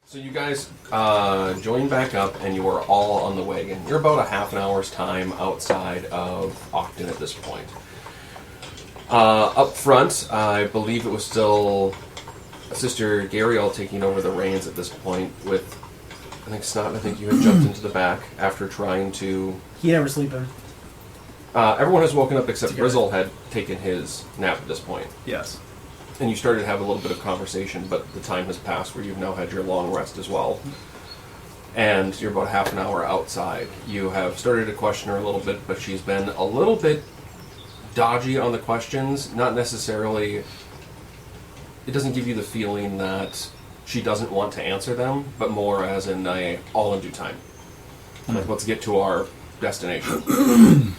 So you guys join back up, and you are all on the wagon. You're about a half an hour's time outside of Ogden at this point. Up front, I believe it was still Sister Gariel taking over the reins at this point with, I think you had jumped into the back after trying to... He never sleeping. Everyone has woken up except Grizzle had taken his nap at this point. Yes. And you started to have a little bit of conversation, but the time has passed where you've now had your long rest as well. And you're about half an hour outside. You have started to question her a little bit, but she's been a little bit dodgy on the questions. Not necessarily... It doesn't give you the feeling that she doesn't want to answer them, but more as in all in due time. Like, let's get to our destination.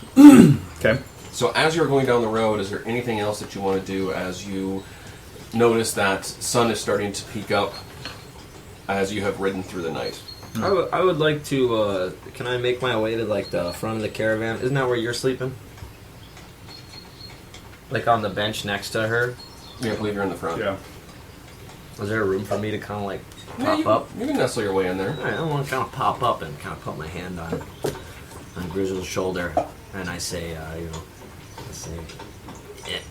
Okay. So as you're going down the road, is there anything else that you want to do as you notice that sun is starting to peak up as you have ridden through the night? I would like to, can I make my way to, like, the front of the caravan? Isn't that where you're sleeping? Like, on the bench next to her? Yeah, I believe you're in the front. Yeah. Was there a room for me to kind of, like, Yeah, pop up? You can nestle your way in there. All right, I want to kind of pop up and kind of put my hand on Grizzle's shoulder, and I say,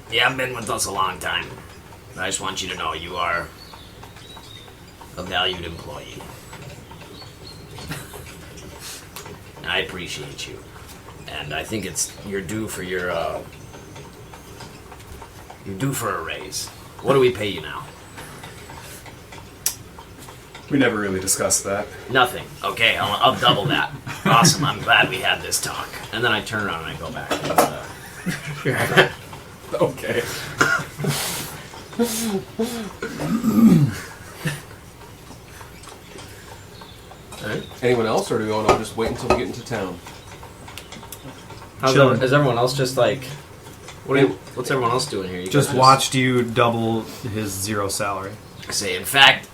you haven't been with us a long time. I just want you to know you are a valued employee. And I appreciate you. And I think you're due for you're due for a raise. What do we pay you now? We never really discussed that. Nothing. Okay, I'll double that. Awesome, I'm glad we had this talk. And then I turn around and I go back. Okay. Alright. Anyone else, or do we want to just wait until we get into town? Is everyone else just like... What's everyone else doing here? You Just guys watched you double his 0 salary. I say, in fact,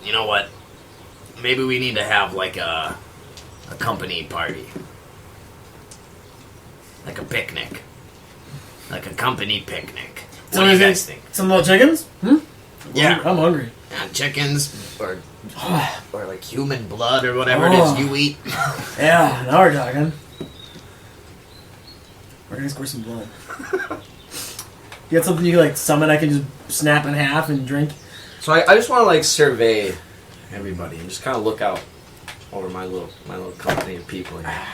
you know what? Maybe we need to have like a company party. Like a picnic. Like a company picnic. What do you guys think? Some little chickens? Yeah. I'm hungry. Chickens or like human blood or whatever it is you eat. Yeah, now we're talking. We're gonna squirt some blood. You got something you can like summon I can just snap in half and drink? So I just want to like survey everybody and just kind of look out over my little company of people here.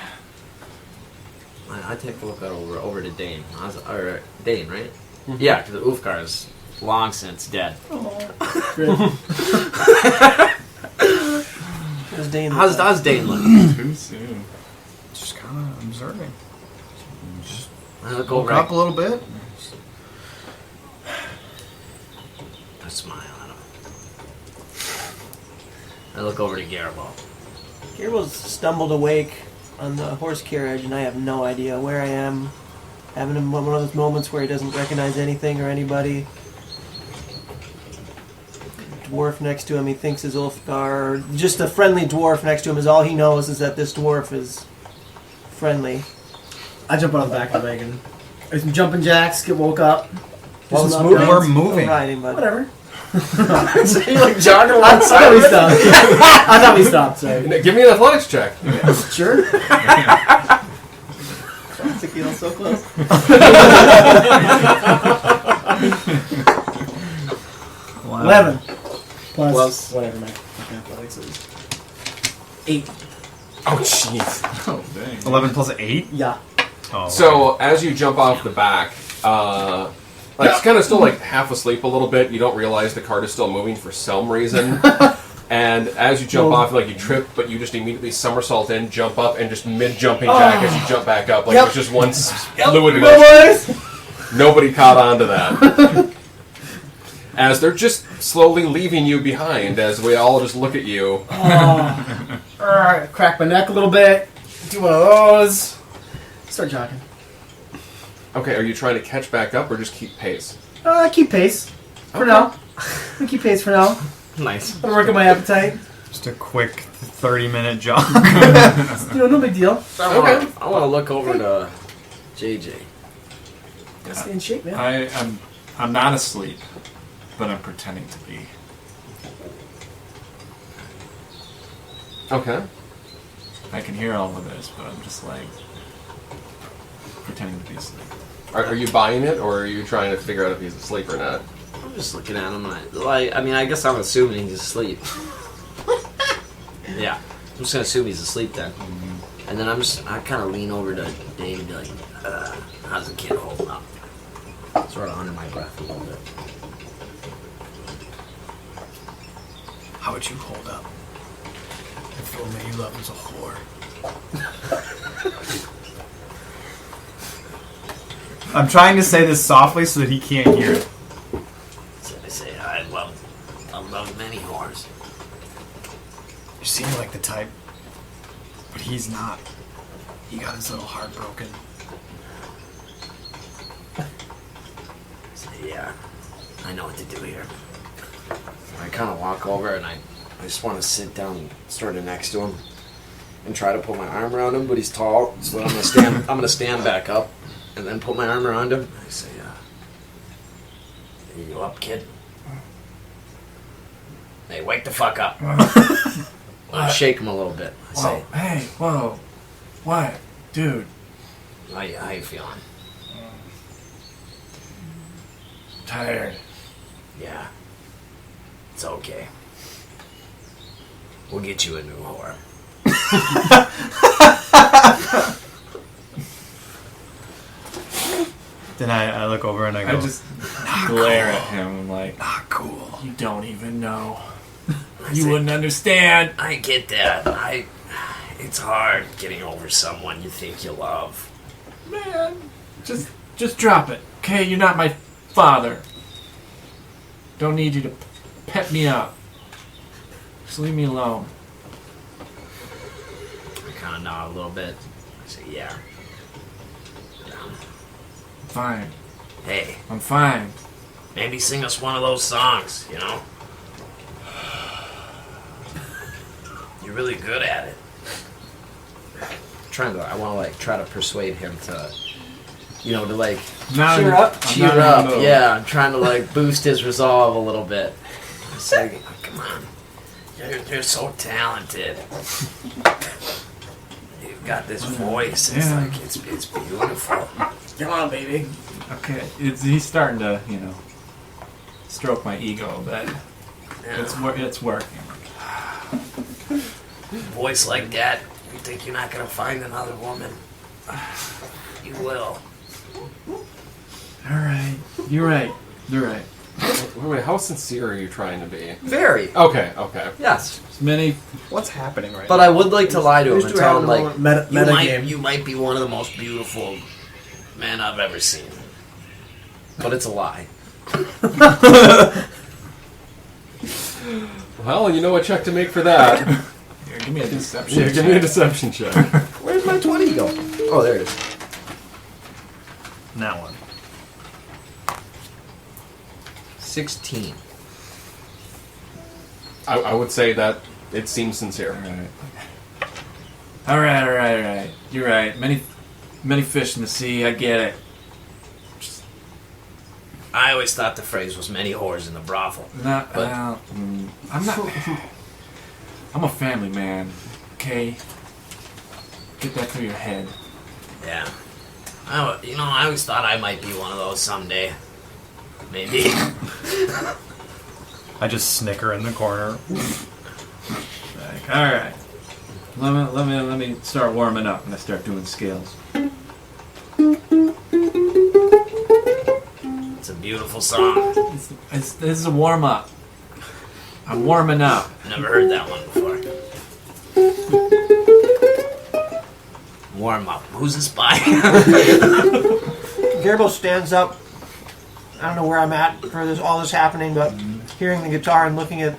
I take a look out over to Dane. Dane, right? Mm-hmm. Yeah, because the Oofgar is long since dead. How's Dane? How's Dane looking? Too soon. Just kind of observing. I look Woke over up a little bit. I smile at him. I look over to Garibald. Garibald's stumbled awake on the horse carriage, and I have no idea where I am. Having one of those moments where he doesn't recognize anything or anybody. Dwarf next to him, he thinks is Ulfgar. Just a friendly dwarf next to him is all he knows is that this dwarf is friendly. I jump on the back of the wagon. There's some jumping jacks, get woke up. Well, Do it's some moving. upgrades. We're moving. I'm riding, but Whatever. So you like jogging I along thought we stopped. I thought we stopped, sorry. Give me an athletics check. Sure. Tequila's so close. 11. Plus whatever my athletics is. 8. Oh, jeez. Oh, dang. 11 plus 8? Yeah. Oh, So as you jump off the back, like it's kind of still like half asleep a little bit. You don't realize the cart is still moving for some reason. And as you jump off, like you trip, but you just immediately somersault in, jump up, and just mid-jumping jack as you jump back up. Like there's just one fluid motion. Nobody caught on to that. As they're just slowly leaving you behind, as we all just look at you. Crack my neck a little bit. Do one of those. Start jogging. Okay, are you trying to catch back up or just keep pace? Keep pace. For now. I keep pace for now. nice. I'm working my appetite. Just a quick 30-minute jog. No big deal. I want to look over to JJ. Gotta stay in shape, man. I'm not asleep, but I'm pretending to be. Okay. I can hear all of this, but I'm just like pretending to be asleep. Are you buying it, or are you trying to figure out if he's asleep or not? I'm just looking at him. I guess I'm assuming he's asleep. Yeah, I'm just gonna assume he's asleep then. And then I kind of lean over to Dave and be like, how's the kid holding up? Sort of under my breath a little bit. How would you hold up? If only you love was a whore. I'm trying to say this softly so that he can't hear it. So I say, I love many whores. You seem like the type, but he's not. He got his little heart broken. So yeah, I know what to do here. I kind of walk over and I just want to sit down sort of next to him and try to put my arm around him, but he's tall, so I'm gonna stand back up and then put my arm around him. I say, you up, kid? Hey, wake the fuck up. I shake him a little bit. I say, Whoa, hey, whoa. What? Dude. how you feeling? Tired. Yeah. It's okay. We'll get you a new whore. Then I look over and I go, I just glare at him. I'm like, not cool. you don't even know. I You say, wouldn't understand. I get that. It's hard getting over someone you think you love. Man, just drop it. Okay, you're not my father. Don't need you to pep me up. Just leave me alone. I kind of nod a little bit. I say, yeah. Fine. Hey, I'm fine. maybe sing us one of those songs, you know? You're really good at it. I want to try to persuade him to, to Now Cheer up. cheer up. Yeah, I'm trying to boost his resolve a little bit. I say, come on, you're so talented. You've got this voice. It's Yeah. it's beautiful. Come on, baby. Okay, he's starting to, stroke my ego, but Yeah. it's working. Voice like that, you think you're not gonna find another woman? You will. All right, you're right. Wait, how sincere are you trying to be? Very. Okay. Yes. As many. What's happening right But I would like to lie to him These and two tell having him a moment. Meta game. you might be one of the most beautiful men I've ever seen. But it's a lie. Well, you know what check to make for that. Here, give me a deception. Yeah, give me a deception check. Where's my 20 go? Oh, there it is. That one. 16. I would say that it seems sincere. All right. You're right. Many fish in the sea. I get it. I always thought the phrase was many whores in the brothel. Not. But- I'm not. I'm a family man. Okay. Get that through your head. Yeah. I always thought I might be one of those someday. Maybe. I just snicker in the corner. Like, all right. Let me start warming up and I start doing scales. It's a beautiful song. This is a warm up. I'm warming up. Never heard that one before. Warm up. Who's this by? Gerbil stands up. I don't know where I'm at for all this happening, but hearing the guitar and looking at,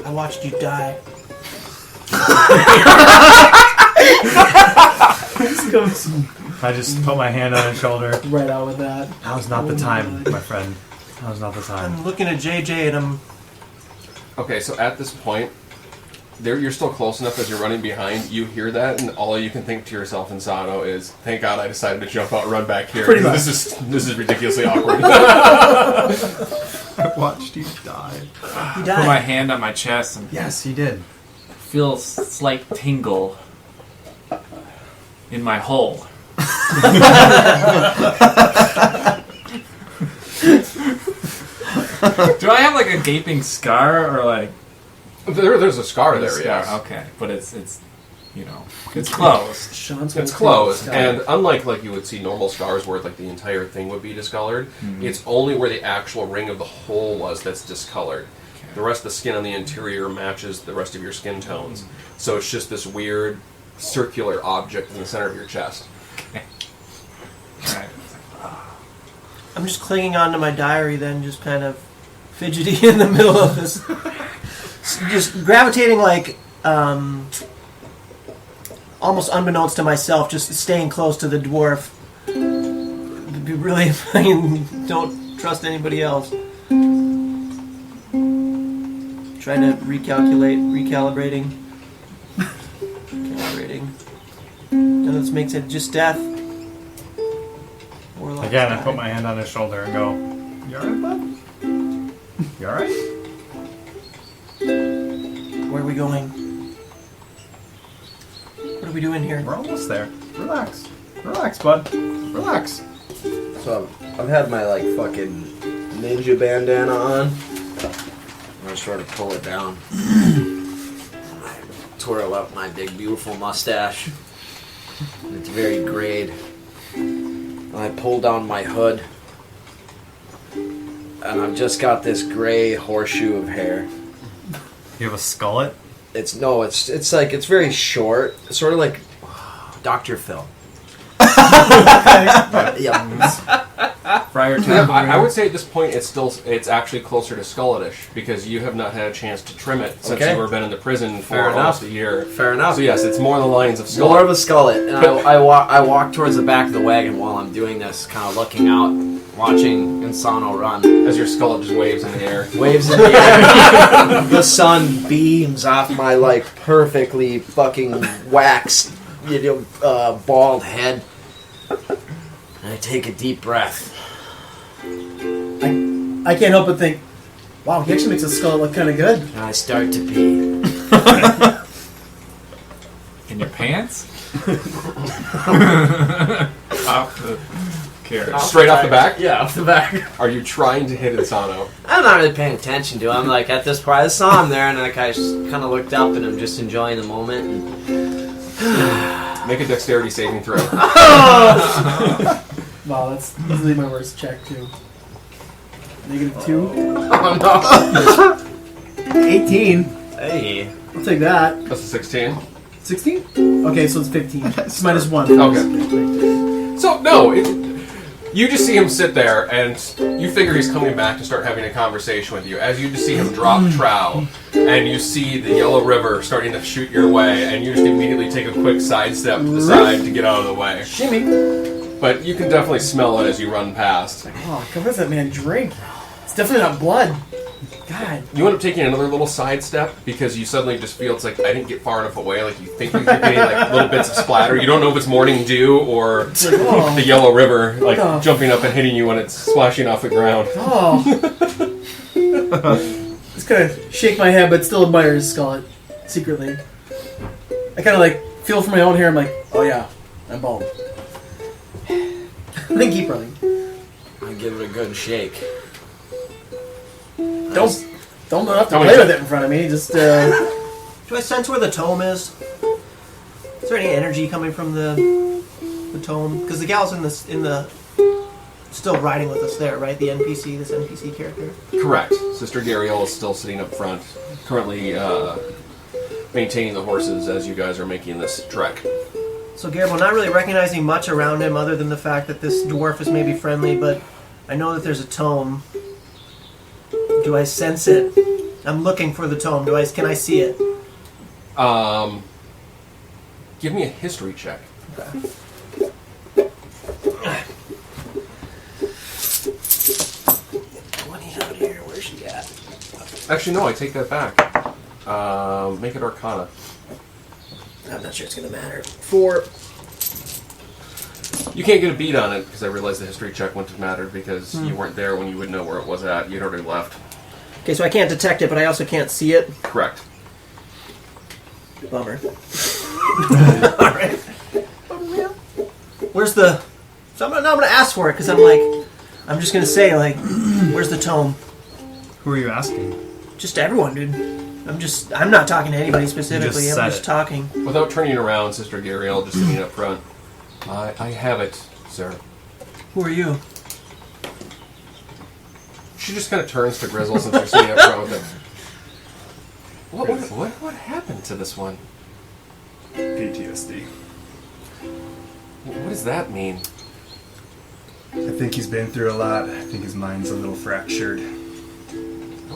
I watched you die. I just put my hand on his shoulder. Right out with that. Now's not the time, my friend. Now's not the time. I'm looking at JJ and I'm Okay, so at this point, you're still close enough as you're running behind. You hear that, and all you can think to yourself in Sano is, "Thank God I decided to jump out and run back here. Pretty This is ridiculously awkward." I watched you die. He Put my died. hand on my chest and Yes, he did. feel a slight tingle in my hole. Do I have like a gaping scar or like There's a scar a there, scar? yes. Okay, but it's it's closed. Sean's It's whole closed, thing is and unlike like you would see normal scars where like the entire thing would be discolored, it's only where the actual ring of the hole was that's discolored. Okay. The rest of the skin on the interior matches the rest of your skin tones, so it's just this weird circular object in the center of your chest. Right. I'm just clinging onto my diary, then just kind of fidgety in the middle of this, just gravitating like almost unbeknownst to myself, just staying close to the dwarf. Be really, I don't trust anybody else. Trying to recalibrating. None of this makes it just death. Warlock's Again, I die. put my hand on his shoulder and go, "You alright, bud? You alright?" Where are we going? What are we doing here? We're almost there. Relax. Relax, bud. Relax. So I've had my like fucking ninja bandana on. I'm just trying to pull it down. I twirl up my big beautiful mustache. It's very grayed. I pull down my hood. And I've just got this gray horseshoe of hair. You have a skullet? It's like it's very short. It's sort of like Dr. Phil. Yeah. Friar Yeah, Tuck. I would say at this point it's actually closer to skulletish because you have not had a chance to trim it since Okay. you were been in the prison for Fair almost enough. a year. Fair enough. So yes, it's more the lines of More of skull. a skullet. And I walk towards the back of the wagon while I'm doing this, kind of looking out, watching Insano run. As your skull just waves in the air. Waves in the air. The sun beams off my like perfectly fucking waxed, bald head. And I take a deep breath. I can't help but think, wow, he actually makes his skull look kind of good. And I start to pee. In your pants? Off the carriage. Straight off the back? Yeah, off the back. Are you trying to hit Insano? I'm not really paying attention to him. I'm like, at this point, I saw him there, and like, I just kind of looked up, and I'm just enjoying the moment. And Make a dexterity saving throw. Wow, that's easily my worst check, too. -2. oh 18. no! Hey. I'll take that. That's a 16. 16? Okay, so it's 15. It's -1. Okay. So, no, you just see him sit there, and you figure he's coming back to start having a conversation with you. As you just see him drop trow, and you see the Yellow River starting to shoot your way, and you just immediately take a quick sidestep to the side to get out of the way. Shimmy. But you can definitely smell it as you run past. Oh, what does that man drink? It's definitely not blood. God. You end up taking another little sidestep because you suddenly just feel it's like I didn't get far enough away. Like you think you're getting like little bits of splatter. You don't know if it's morning dew or Oh. the Yellow River like Oh. jumping up and hitting you when it's splashing off the ground. Oh. Just kind of shake my head, but still admire his skull secretly. I kind of like feel for my own hair. I'm like, oh yeah, I'm bald. Then keep running. I give it a good shake. Don't have to How many play ti- with it in front of me. Just Do I sense where the tome is? Is there any energy coming from the tome? Because the gal's in the still riding with us there, right? The NPC, this NPC character. Correct. Sister Gariel is still sitting up front, currently maintaining the horses as you guys are making this trek. So Garibald, not really recognizing much around him other than the fact that this dwarf is maybe friendly, but I know that there's a tome. Do I sense it? I'm looking for the tome. Can I see it? Give me a history check. Okay. 20 out here. Where's she at? Actually, no, I take that back. Make it Arcana. I'm not sure it's gonna matter. 4. You can't get a beat on it because I realized the history check wouldn't have mattered because you weren't there when you would know where it was at. You'd already left. Okay, so I can't detect it, but I also can't see it. Correct. Bummer. All right. Where's the? So I'm gonna ask for it because I'm just gonna say like, where's the tome? Who are you asking? Just everyone, dude. I'm not talking to anybody specifically. said I'm just it. talking. Without turning around, Sister Gariel just sitting up front. I have it, sir. Who are you? She just kind of turns to Grizzle since you're sitting up front with him. What happened to this one? PTSD. What does that mean? I think he's been through a lot. I think his mind's a little fractured.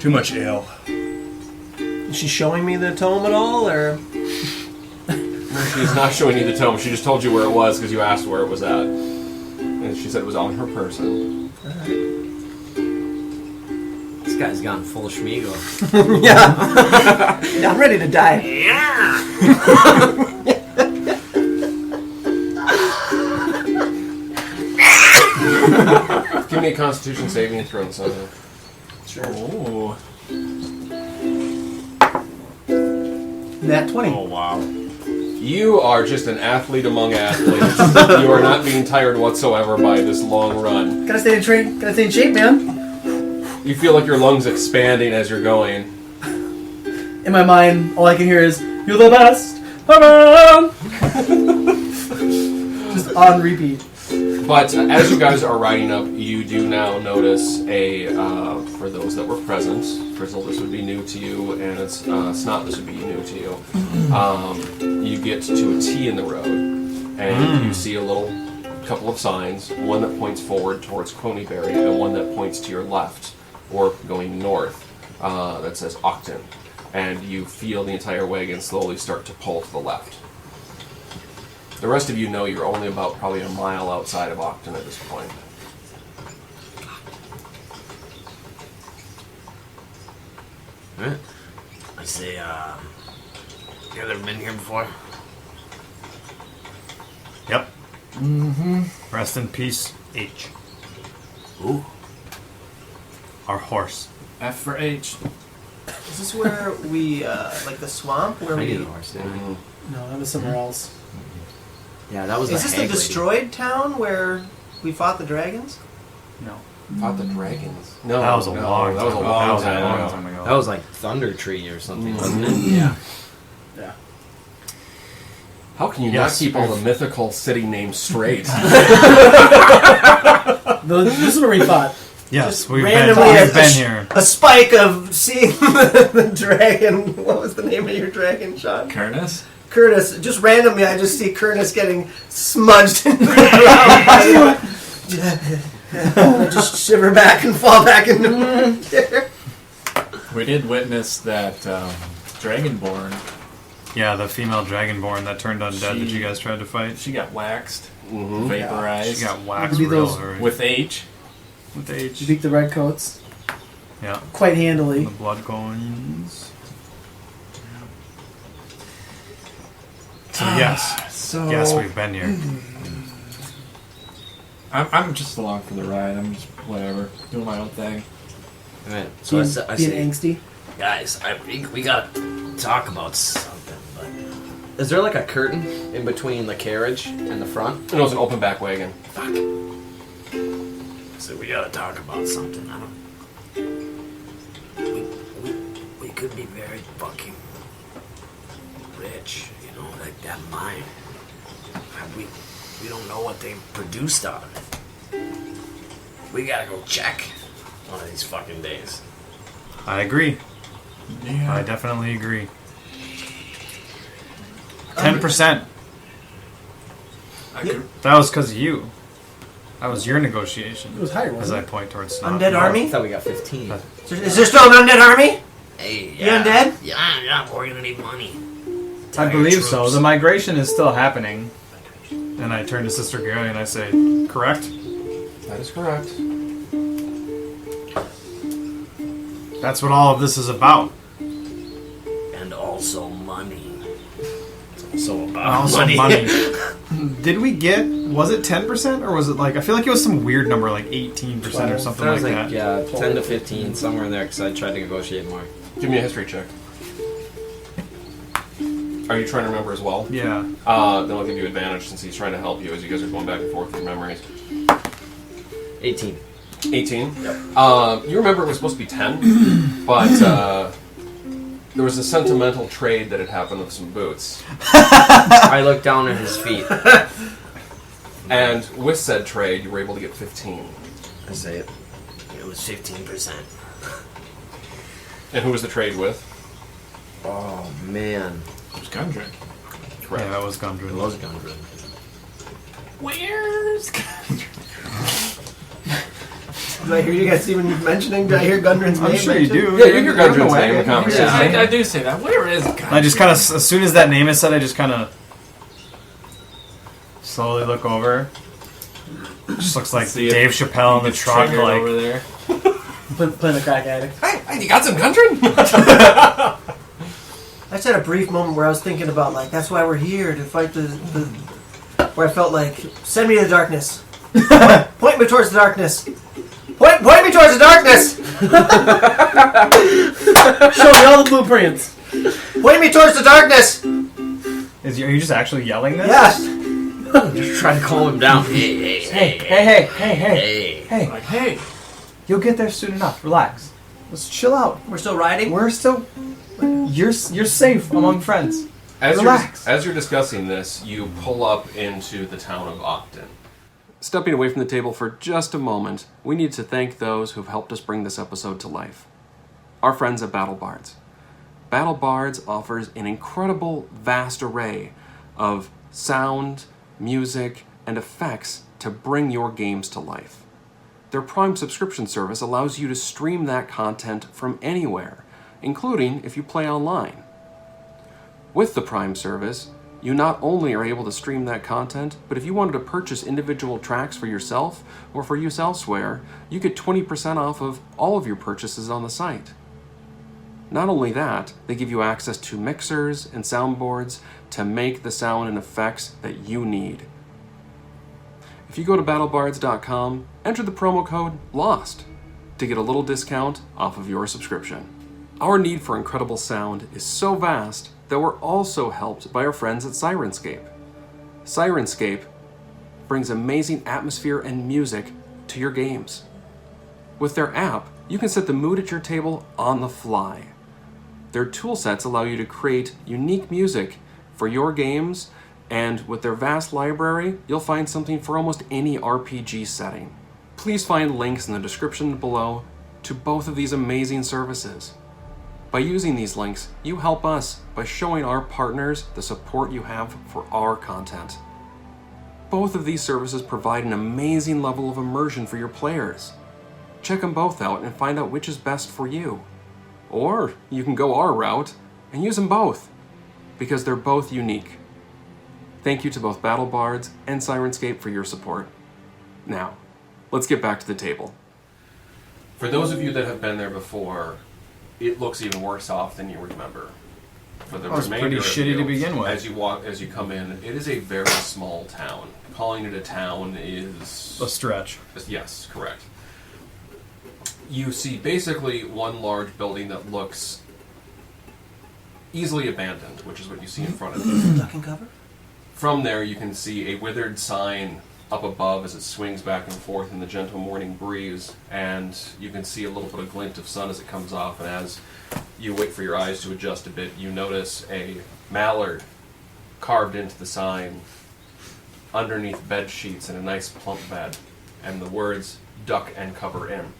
Too much ale. Is she showing me the tome at all, or? She's not showing you the tome. She just told you where it was because you asked where it was at. And she said it was on her person. This guy's gone full Schmiegel. Yeah. I'm ready to die. Give me a Constitution saving throw on something. Sure. Oh. Nat 20. Oh wow. You are just an athlete among athletes. You are not being tired whatsoever by this long run. Gotta stay in shape, man. You feel like your lungs expanding as you're going. In my mind, all I can hear is, "You're the best around." Just on repeat. But as you guys are riding up, you do now notice for those that were present, Frizzle, this would be new to you, and it's Snot, this would be new to you. You get to a T in the road, and you see a couple of signs, one that points forward towards Coneyberry, and one that points to your left, or going north, that says Octon. And you feel the entire wagon slowly start to pull to the left. The rest of you know you're only about probably a mile outside of Octon at this point. Alright. I say, you guys ever been here before? Yep. Rest in peace, H. Ooh. Our horse. F for H. Is this where we like the swamp where I we? need a horse, didn't I? No, that was somewhere else. Yeah, that was Is this the hag lady. destroyed town where we fought the dragons? No. Fought the dragons. No, That was a no, long that was a time ago. long That was a time long ago. time ago. That was like Thunder Tree or something, wasn't it? Yeah. Yeah. How can you Yes. not keep all the mythical city names straight? This is where we fought. Yes, Just we've randomly been here. A spike of seeing the dragon. What was the name of your dragon, Sean? Curtis? Curtis. Just randomly, I just see Curtis getting smudged into the ground. I just shiver back and fall back into my chair. We did witness that Dragonborn. Yeah, the female dragonborn that turned undead that She- you guys tried to fight. She got waxed, Mhm. vaporized. She got waxed Maybe real those- hard. with H. With H. You beat the redcoats Yeah. quite handily. The blood coins. So yes. So Yes, we've been here. I'm just along for the ride. I'm just whatever, doing my own thing. Alright, so I say, Being angsty. guys, we gotta talk about something, but... Is there like a curtain in between the carriage and the front? It was an open back wagon. Fuck. So we gotta talk about something. I don't... We could be very fucking rich, you know, like that mine. We don't know what they produced out of it. We gotta go check one of these fucking days. I agree. Yeah. I definitely agree. 10%. I could, That was because of you. That was your negotiation. It was higher, As wasn't I it? point towards Snot. Undead I army? thought we got 15. Is there still an undead army? Hey, You undead? Yeah, we're gonna need money. I believe so. The migration is still happening. And I turn to Sister Gary and I say, correct? That is correct. That's what all of this is about. And also money. So about Also money. Did we get? Was it 10% or was it like? I feel like it was some weird number, like 18% or something I was like like, that. yeah, 10 to 15, somewhere in there, because I tried to negotiate more. Give me a history check. Are you trying to remember as well? Yeah. Then I'll give you advantage since he's trying to help you as you guys are going back and forth with your memories. 18. 18? Yep. You remember it was supposed to be 10, but there was a sentimental trade that had happened with some boots. I looked down at his feet. And with said trade, you were able to get 15. I say it. It was 15%. And who was the trade with? Oh, man. It was Gundren. Correct. Yeah, that was It Gundren. was Gundren. Where's Gundren? Did I hear you guys even mentioning? Did I hear Gundren's name? I'm sure you mentioned? do. Yeah, you hear Gundren's name in conversation. Yeah, I do say that. Where is Gundren? I just kind of, as soon as that name is said, I just kind of slowly look over. Just looks like See if Dave Chappelle in the truck, triggered like over there. Playing the crack addict. Hey, you got some Gundren? I just had a brief moment where I was thinking about, like, that's why we're here, to fight the where I felt like, send me to the darkness. Point me towards the darkness. Point me towards the darkness! Show me all the blueprints. Point me towards the darkness! are you just actually yelling this? Yes! Just try to calm him down. Hey. Like, hey, You'll get there soon enough. Relax. Let's chill out. We're still riding? We're still. You're safe among friends. As you're discussing this, you pull up into the town of Ogden. Stepping away from the table for just a moment, we need to thank those who've helped us bring this episode to life. Our friends at Battle Bards. Battle Bards offers an incredible, vast array of sound, music, and effects to bring your games to life. Their Prime subscription service allows you to stream that content from anywhere, including if you play online. With the Prime service, you not only are able to stream that content, but if you wanted to purchase individual tracks for yourself or for use elsewhere, you get 20% off of all of your purchases on the site. Not only that, they give you access to mixers and soundboards to make the sound and effects that you need. If you go to battlebards.com, enter the promo code LOST to get a little discount off of your subscription. Our need for incredible sound is so vast that we're also helped by our friends at Sirenscape. Sirenscape brings amazing atmosphere and music to your games. With their app, you can set the mood at your table on the fly. Their tool sets allow you to create unique music for your games, and with their vast library, you'll find something for almost any RPG setting. Please find links in the description below to both of these amazing services. By using these links, you help us by showing our partners the support you have for our content. Both of these services provide an amazing level of immersion for your players. Check them both out and find out which is best for you. Or you can go our route and use them both, because they're both unique. Thank you to both Battle Bards and Sirenscape for your support. Now, let's get back to the table. For those of you that have been there before, it looks even worse off than you remember. For the It's remainder pretty of shitty to you, begin with. as you come in, it is a very small town. Calling it a town is A stretch. yes, correct. You see basically one large building that looks easily abandoned, which is what you see in front of you. Duck and cover? From there, you can see a withered sign up above as it swings back and forth in the gentle morning breeze, and you can see a little bit of glint of sun as it comes off, and as you wait for your eyes to adjust a bit, you notice a mallard carved into the sign underneath bed sheets in a nice plump bed, and the words "duck and cover in."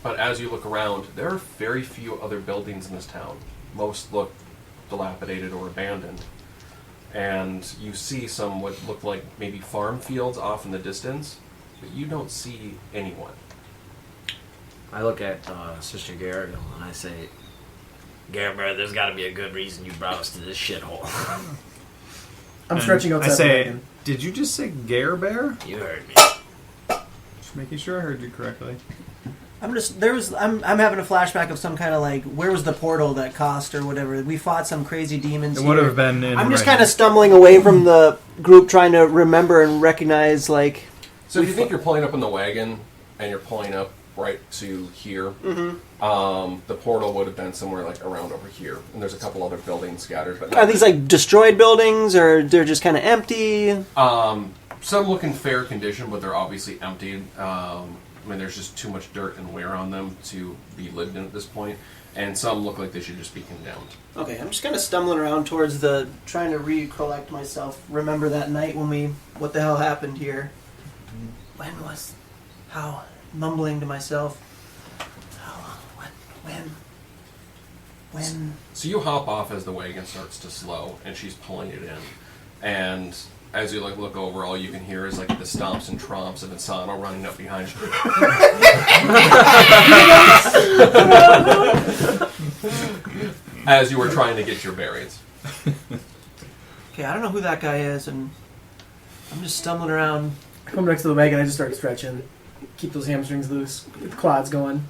But as you look around, there are very few other buildings in this town. Most look dilapidated or abandoned. And you see some what look like maybe farm fields off in the distance, but you don't see anyone. I look at Sister Gabriel and I say, Gabriel, there's got to be a good reason you brought us to this shithole. I'm stretching outside I the say, wagon. did you just say Gare Bear? You heard me. Just making sure I heard you correctly. I'm having a flashback of some kind of like, where was the portal that cost or whatever? We fought some crazy demons. It would have been in. I'm just right. kind of stumbling away from the group, trying to remember and recognize like. So if you think you're pulling up in the wagon and you're pulling up right to here, the portal would have been somewhere like around over here, and there's a couple other buildings scattered. But Are these like destroyed buildings, or they're just kind of empty? Some look in fair condition, but they're obviously empty. I mean, there's just too much dirt and wear on them to be lived in at this point, and some look like they should just be condemned. Okay, I'm just kind of stumbling around towards trying to recollect myself. Remember that night when what the hell happened here? How, mumbling to myself. When? So you hop off as the wagon starts to slow, and she's pulling it in, and as you look over, all you can hear is like the stomps and tromps of Insano running up behind you. As you were trying to get your bearings. Okay, I don't know who that guy is, and I'm just stumbling around. I come next to the wagon. I just start stretching, keep those hamstrings loose, get the quads going.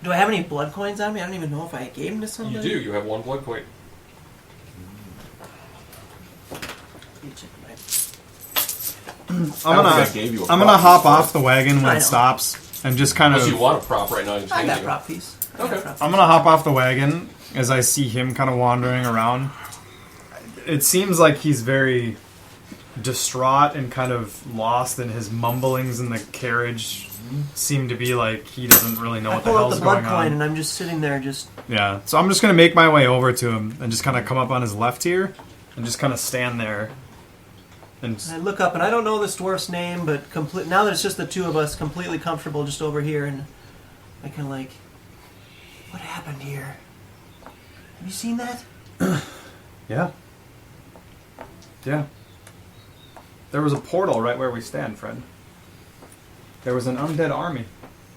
Do I have any blood coins on me? I don't even know if I gave them to somebody. You do. You have 1 blood coin. I'm gonna hop off the wagon when it stops and just kind of. Unless you want a prop right now. You I got can. a prop piece. Okay. I'm gonna hop off the wagon as I see him kind of wandering around. It seems like he's very distraught and kind of lost, and his mumblings in the carriage seem to be like he doesn't really know I what the pull out hell's the blood going coin, on. and I'm just sitting there, just. Yeah, so I'm just gonna make my way over to him and just kind of come up on his left here and just kind of stand there. And I look up, and I don't know this dwarf's name, but now that it's just the two of us, completely comfortable just over here, and I kind of like, what happened here? Have you seen that? yeah. There was a portal right where we stand, friend. There was an undead army. Do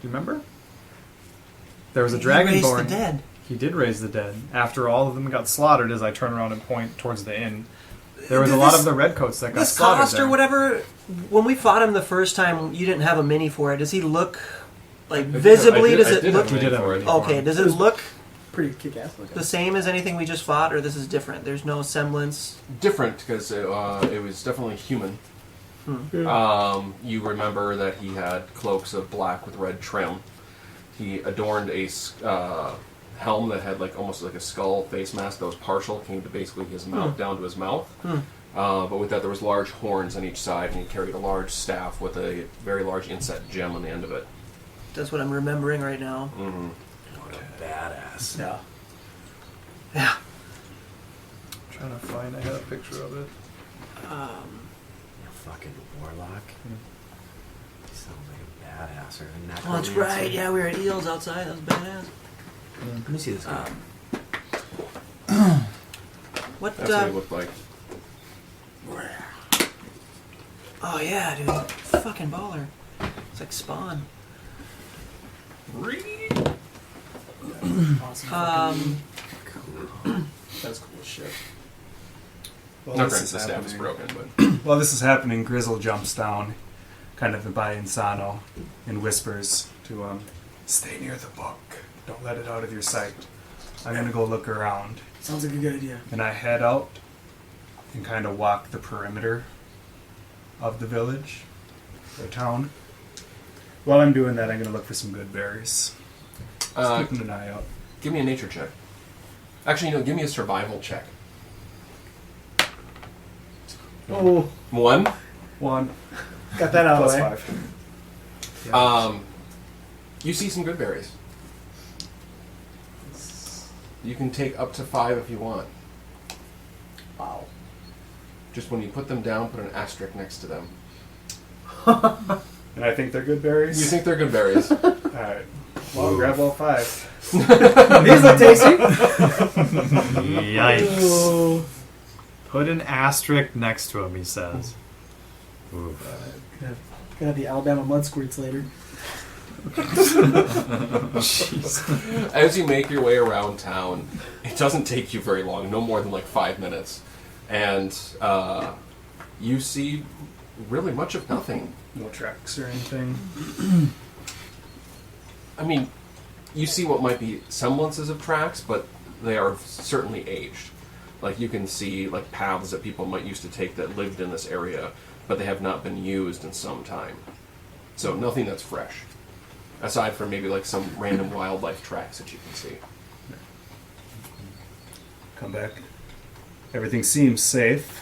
you remember? There was a dragonborn. He raised the dead. He did raise the dead. After all of them got slaughtered, as I turn around and point towards the inn, there was a lot of the redcoats that got This slaughtered cost there. or whatever, when we fought him the first time, you didn't have a mini for it. Does he look, like, visibly, does it look... He did have a mini. Okay, does it look Pretty kick-ass looking. the same as anything we just fought, or this is different? There's no semblance? Different, because it was definitely human. You remember that he had cloaks of black with red trim. He adorned a helm that had like almost like a skull face mask that was partial, came to basically his mouth, down to his mouth. But with that, there was large horns on each side, and he carried a large staff with a very large inset gem on the end of it. That's what I'm remembering right now. Mm-hmm. What a badass. Yeah. Yeah. I'm trying to find. I had a picture of it. You fucking warlock. You sound like a badass or a Oh, that's necromancer. right. Yeah, we were at Eels outside. That was badass. Let me see this guy. What, That's what he looked like. Oh, yeah, dude. Fucking baller. It's like Spawn. That's cool as shit. Well, No, this granted, is the staff is happening. broken, but While this is happening, Grizzle jumps down, kind of by Insano, and whispers to him, "Stay near the book. Don't let it out of your sight. I'm gonna go look around." Sounds like a good idea. And I head out and kind of walk the perimeter of the village, or town. While I'm doing that, I'm gonna look for some good berries. Just keeping an eye out. give me a nature check. Actually, no, give me a survival check. Oh, 1. 1 got that out of plus the way. 5. You see some good berries. You can take up to 5 if you want. Wow. Just when you put them down, put an asterisk next to them. And I think they're good berries. You think they're good berries. Alright. Well, I'll grab all 5. These look tasty. Yikes. Oh. Put an asterisk next to him, he says. Oof. Gonna have the Alabama mud squirts later. As you make your way around town, it doesn't take you very long, no more than like 5 minutes. And you see really much of nothing. No tracks or anything. I mean, you see what might be semblances of tracks, but they are certainly aged. Like, you can see, like, paths that people might used to take that lived in this area, but they have not been used in some time. So nothing that's fresh. Aside from maybe, like, some random wildlife tracks that you can see. Come back. Everything seems safe.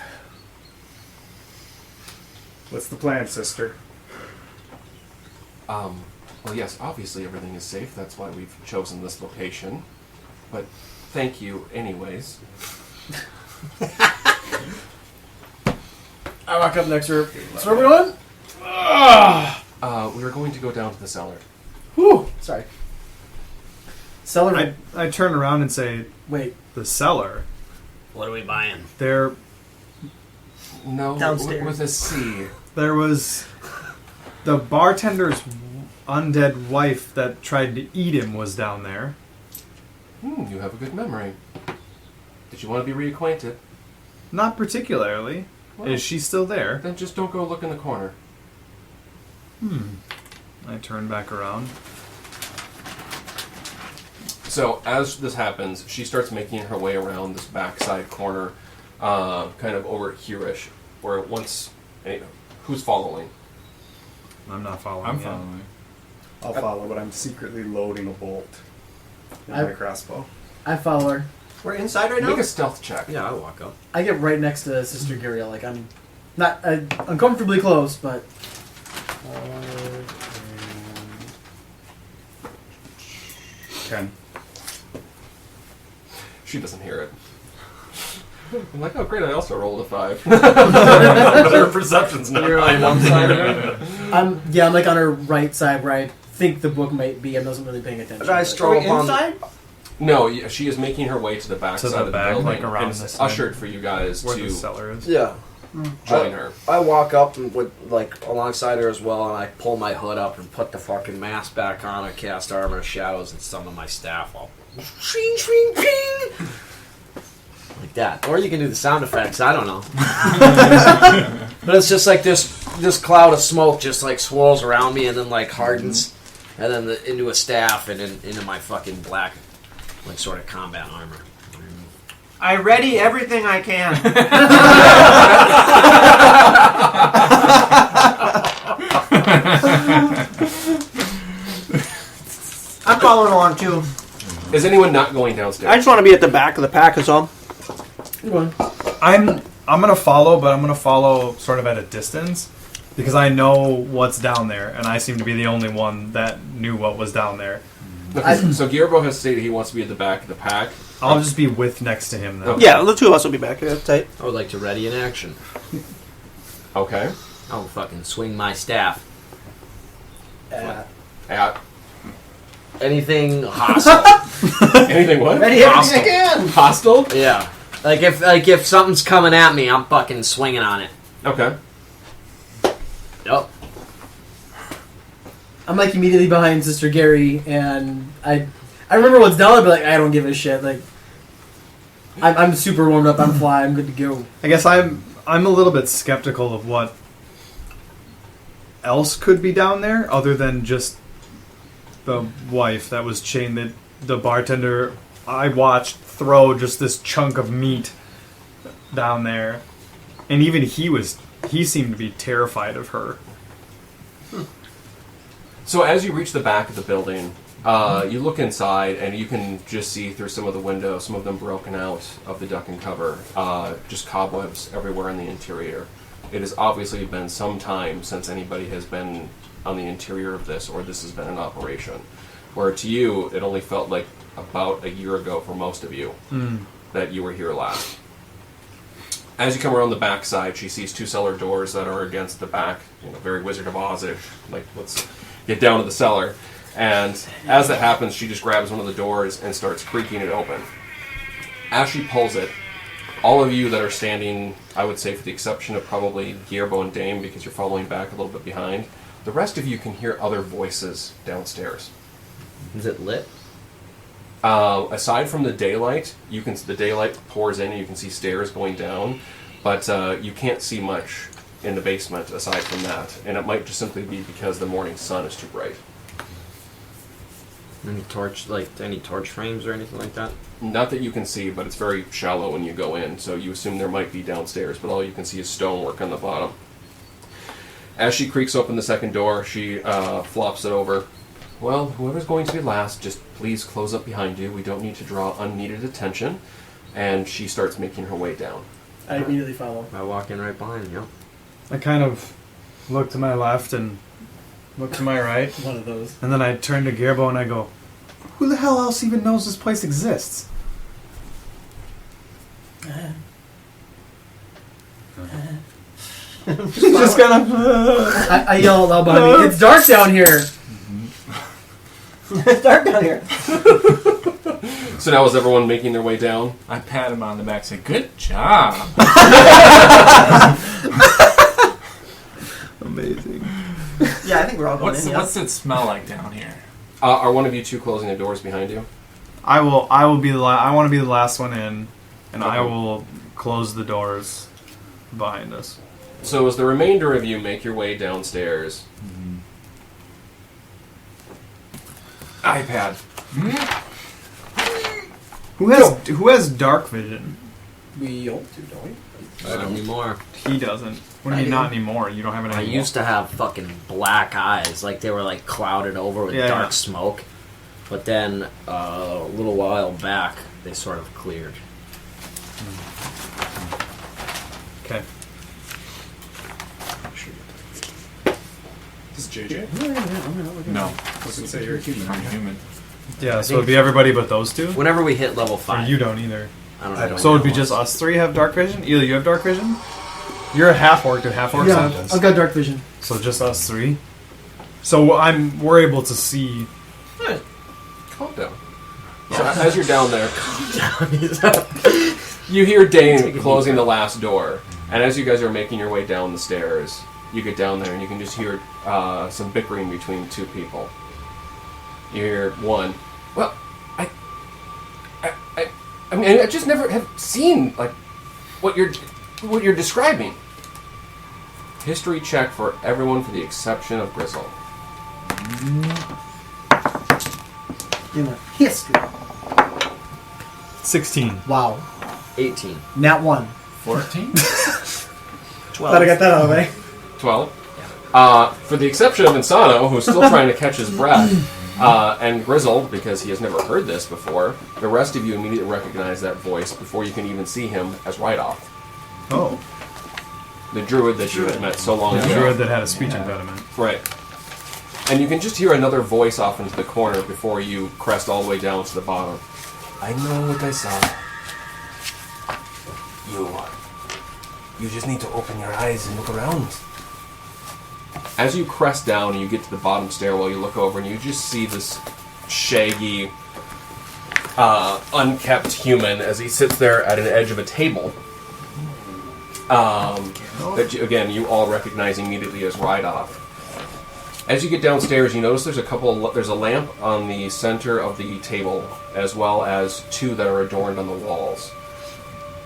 What's the plan, sister? Well, yes, obviously everything is safe. That's why we've chosen this location. But thank you anyways. I walk up next to her. So where are we going? We are going to go down to the cellar. Whew. Sorry. Cellar. I turn around and say, Wait. the cellar. What are we buying? There No, Downstairs. with a C. was the bartender's undead wife that tried to eat him was down there. You have a good memory. Did you want to be reacquainted? Not particularly. Well, Is she still there? Then just don't go look in the corner. I turn back around. So as this happens, she starts making her way around this backside corner, kind of over here-ish, where once... Anyway, who's following? I'm not following. I'm yet. following. I'll follow, but I'm secretly loading a bolt in my crossbow. I follow her. We're inside right now? Make a stealth check. Yeah, I'll walk up. I get right next to Sister Gariel. Like, I'm not uncomfortably close, but... 10. She doesn't hear it. I'm like, oh great, I also rolled a 5. Her perception's not You're high on one enough. side of her? I'm like on her right side where I think the book might be. I wasn't really paying attention. Should I but- stroll Are we up on inside? No, yeah, she is making her way to the back To side the of the back, building, like around and it's this side. ushered for you guys Where to the cellar is. Yeah. join her. I walk up and with like alongside her as well, and I pull my hood up and put the fucking mask back on. I cast Armor of Shadows and summon my staff. I'll shing, shing, ping, like that. Or you can do the sound effects. I don't know. But it's just like this cloud of smoke just like swirls around me and then like hardens, and then into a staff and then into my fucking black, like sort of combat armor. I ready everything I can. I'm following along too. Is anyone not going downstairs? I just want to be at the back of the pack is all. Come on. I'm gonna follow, but I'm gonna follow sort of at a distance because I know what's down there, and I seem to be the only one that knew what was down there. Okay, so Gierbo has stated he wants to be at the back of the pack. I'll just be with next to him then. Okay. Yeah, the two of us will be back. That's tight. I would like to ready in action. Okay. I'll fucking swing my staff. At anything hostile. anything what? Ready everything I can. Hostile? Yeah. Like if something's coming at me, I'm fucking swinging on it. Okay. Yep. I'm like immediately behind Sister Gary, and I remember what's down there, but like I don't give a shit. Like I'm super warmed up. I'm fly. I'm good to go. I guess I'm a little bit skeptical of what else could be down there other than just the wife that was chained. That the bartender I watched throw just this chunk of meat down there, and even he seemed to be terrified of her. So as you reach the back of the building, you look inside and you can just see through some of the windows, some of them broken out of the duck and cover, just cobwebs everywhere in the interior. It has obviously been some time since anybody has been on the interior of this, or this has been in operation. Where to you, it only felt like about a year ago for most of you that you were here last. As you come around the back side, she sees two cellar doors that are against the back, very Wizard of Oz-ish, like let's get down to the cellar. And as that happens, she just grabs one of the doors and starts creaking it open. As she pulls it, all of you that are standing, I would say for the exception of probably Gierbo and Dame, because you're following back a little bit behind, the rest of you can hear other voices downstairs. Is it lit? Aside from the daylight, the daylight pours in and you can see stairs going down, but you can't see much in the basement aside from that, and it might just simply be because the morning sun is too bright. Any torch frames or anything like that? Not that you can see, but it's very shallow when you go in, so you assume there might be downstairs, but all you can see is stonework on the bottom. As she creaks open the second door, she flops it over. Well, whoever's going to be last, just please close up behind you. We don't need to draw unneeded attention. And she starts making her way down. I immediately follow. I walk in right behind you. I kind of look to my left and look to my right, One of those. and then I turn to Gerbo and I go, "Who the hell else even knows this place exists?" Just kind of. I yell out behind me. It's dark down here. It's dark down here. So now is everyone making their way down? I pat him on the back and say, good job. Amazing. Yeah, I think we're all going in. What's it smell like down here? Are one of you two closing the doors behind you? I will be the. I want to be the last one in, and I Okay. will close the doors behind us. So as the remainder of you make your way downstairs... iPad. Who has dark vision? We hope to, don't we? Not anymore. He doesn't. What do you mean not anymore? You don't have it I anymore. used to have fucking black eyes, like they were like clouded over with Yeah, dark yeah. smoke. But then a little while back, they sort of cleared. Okay. This is JJ. No. I was gonna say you're a human. I'm human. Yeah, so it'd be everybody but those two. Whenever we hit level Or 5, you don't either. I don't I know. don't. So it'd be just us three have dark vision. Either you have dark vision. You're a half orc. Do half orcs Yeah, have? I've got dark vision. So just us three. So we're able to see. Calm down. So as you're down there, you hear Dane closing the last door. And as you guys are making your way down the stairs, you get down there and you can just hear some bickering between two people. You hear one, well, I mean, I just never have seen, like, what you're describing. History check for everyone for the exception of Grizzle. In the history. 16. Wow. 18. Nat 1. 14? 12. Glad I got that out of the way. 12. For the exception of Insano, who's still trying to catch his breath, and Grizzle, because he has never heard this before, the rest of you immediately recognize that voice before you can even see him as Rydolph, Oh. the druid that you had met so long The ago. druid that had a speech impediment. Right. And you can just hear another voice off into the corner before you crest all the way down to the bottom. I know what I saw. You just need to open your eyes and look around. As you crest down and you get to the bottom stairwell, you look over and you just see this shaggy, unkept human as he sits there at an edge of a table. That again, you all recognize immediately as Rydolph. As you get downstairs, you notice there's a lamp on the center of the table, as well as two that are adorned on the walls.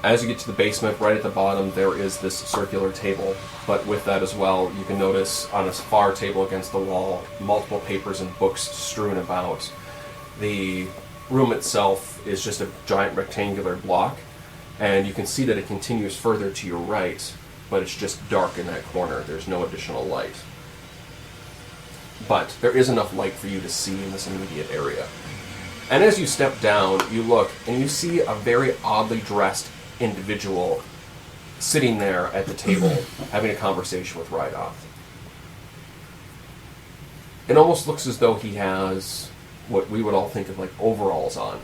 As you get to the basement, right at the bottom, there is this circular table. But with that as well, you can notice on a far table against the wall, multiple papers and books strewn about. The room itself is just a giant rectangular block, and you can see that it continues further to your right, but it's just dark in that corner. There's no additional light. But there is enough light for you to see in this immediate area. And as you step down, you look, and you see a very oddly dressed individual sitting there at the table having a conversation with Rydolph. It almost looks as though he has what we would all think of like overalls on.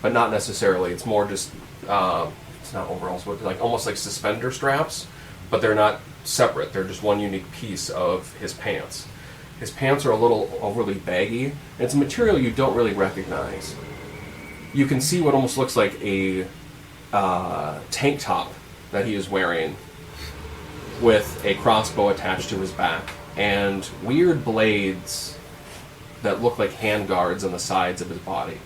But not necessarily. It's more just, it's not overalls, but like almost like suspender straps, but they're not separate. They're just one unique piece of his pants. His pants are a little overly baggy, and it's a material you don't really recognize. You can see what almost looks like a tank top that he is wearing with a crossbow attached to his back and weird blades that look like handguards on the sides of his body.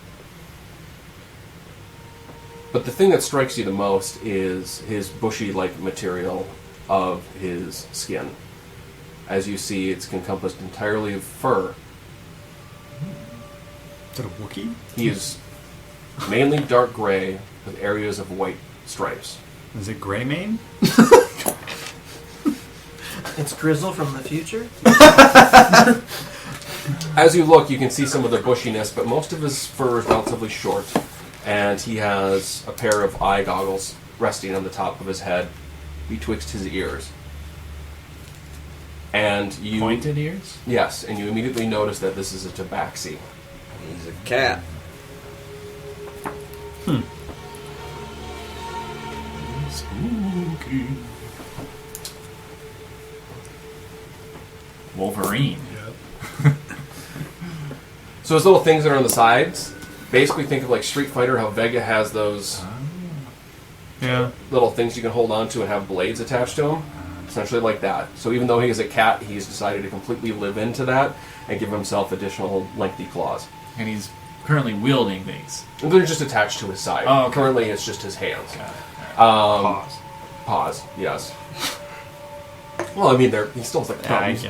But the thing that strikes you the most is his bushy-like material of his skin. As you see, it's encompassed entirely of fur. Is it a Wookiee? He is mainly dark gray with areas of white stripes. Is it Greymane? It's Grizzle from the future. As you look, you can see some of the bushiness, but most of his fur is relatively short, and he has a pair of eye goggles resting on the top of his head betwixt his ears. And you... Pointed ears? Yes, and you immediately notice that this is a tabaxi. He's a cat. Spooky. Wolverine. So those little things that are on the sides, basically think of like Street Fighter, how Vega has those Yeah. little things you can hold on to and have blades attached to them. Essentially like that. So even though he is a cat, he's decided to completely live into that and give himself additional lengthy claws. And he's currently wielding these. And they're just attached to his side. Oh, okay. Currently it's just his hands. Got it. Pause. Paws, yes. Well, I mean, he still has like Yeah, I thumbs, get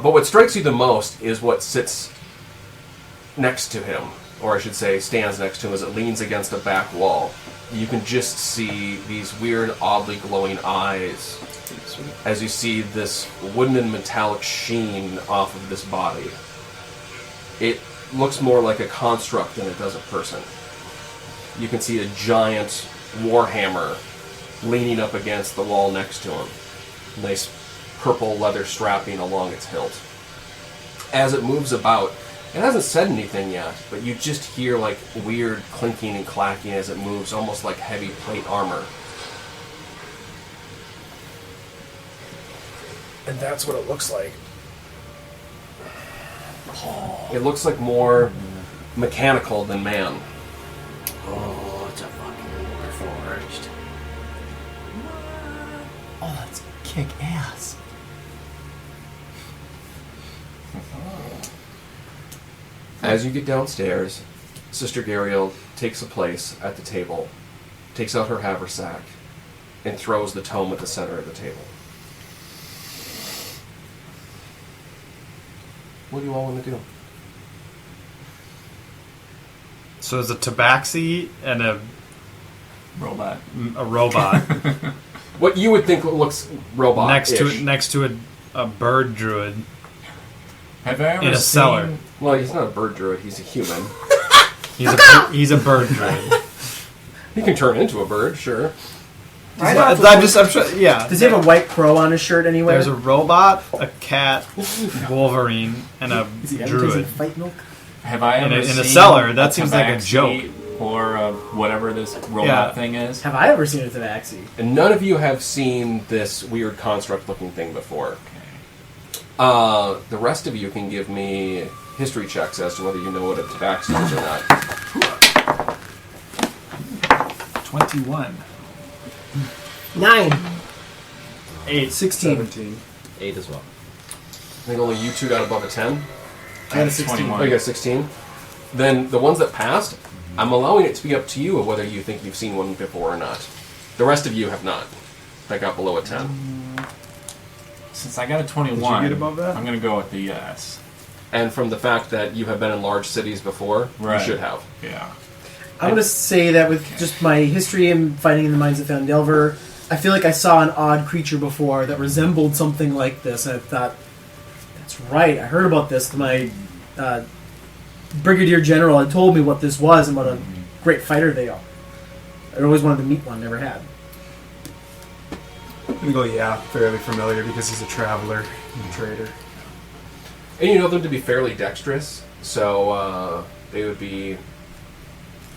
but what strikes you the most is what sits next to him, or I should say stands next to him as it leans against a back wall. You can just see these weird, oddly glowing eyes as you see this wooden and metallic sheen off of this body. It looks more like a construct than it does a person. You can see a giant warhammer leaning up against the wall next to him. Nice purple leather strapping along its hilt. As it moves about, it hasn't said anything yet, but you just hear like weird clinking and clacking as it moves, almost like heavy plate armor. And that's what it looks like. It looks like more mechanical than man. Oh, it's a fucking warforged. Oh, that's kick ass. As you get downstairs, Sister Gariel takes a place at the table, takes out her haversack, and throws the tome at the center of the table. What do you all want to do? So there's a tabaxi and a Robot. robot What you would think looks robot next to a bird druid Have I ever in a seen... cellar. Well, he's not a bird druid, he's a human. He's a bird druid. He can turn into a bird, sure. I'm sure, yeah. Does he have a white crow on his shirt anywhere? There's a robot, a cat, Wolverine, and a Is he advertising druid. fight milk? Have I ever In a seen cellar, that seems like a tabaxi joke. Or whatever this robot Yeah. thing is? Have I ever seen a tabaxi? And none of you have seen this weird construct-looking thing before. Okay. The rest of you can give me history checks as to whether you know what a tabaxi is or not. 21. 9. 8, 16. 17. 8 as well. I think only you two got above a 10. I got a 16. 21. Oh, you got 16? Then the ones that passed, I'm allowing it to be up to you of whether you think you've seen one before or not. The rest of you have not. That got below a 10. Since I got a 21, Did you get above that? I'm going to go with the yes. And from the fact that you have been in large cities before, Right. you should have. Yeah. I'm going to say that with just my history and fighting in the mines of Fandelver, I feel like I saw an odd creature before that resembled something like this. And I thought, that's right. I heard about this. My brigadier general had told me what this was and what a great fighter they are. I always wanted to meet one, never had. I'm gonna go, yeah, fairly familiar because he's a traveler and a trader. And you know them to be fairly dexterous, so they would be...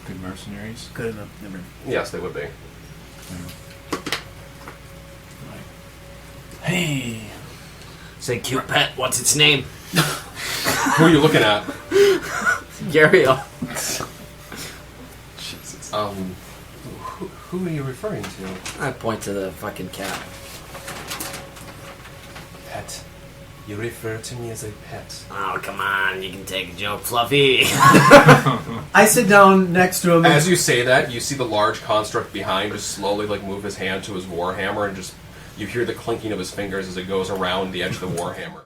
Good mercenaries. Good enough. Never. Yes, they would be. Hey. Say, cute pet, what's its name? Who are you looking at? Gariel. Jesus. Who are you referring to? I point to the fucking cat. Pet. You refer to me as a pet. Oh, come on. You can take a joke, Fluffy. I sit down next to him. As you say that, you see the large construct behind just slowly move his hand to his warhammer, and just you hear the clinking of his fingers as it goes around the edge of the warhammer.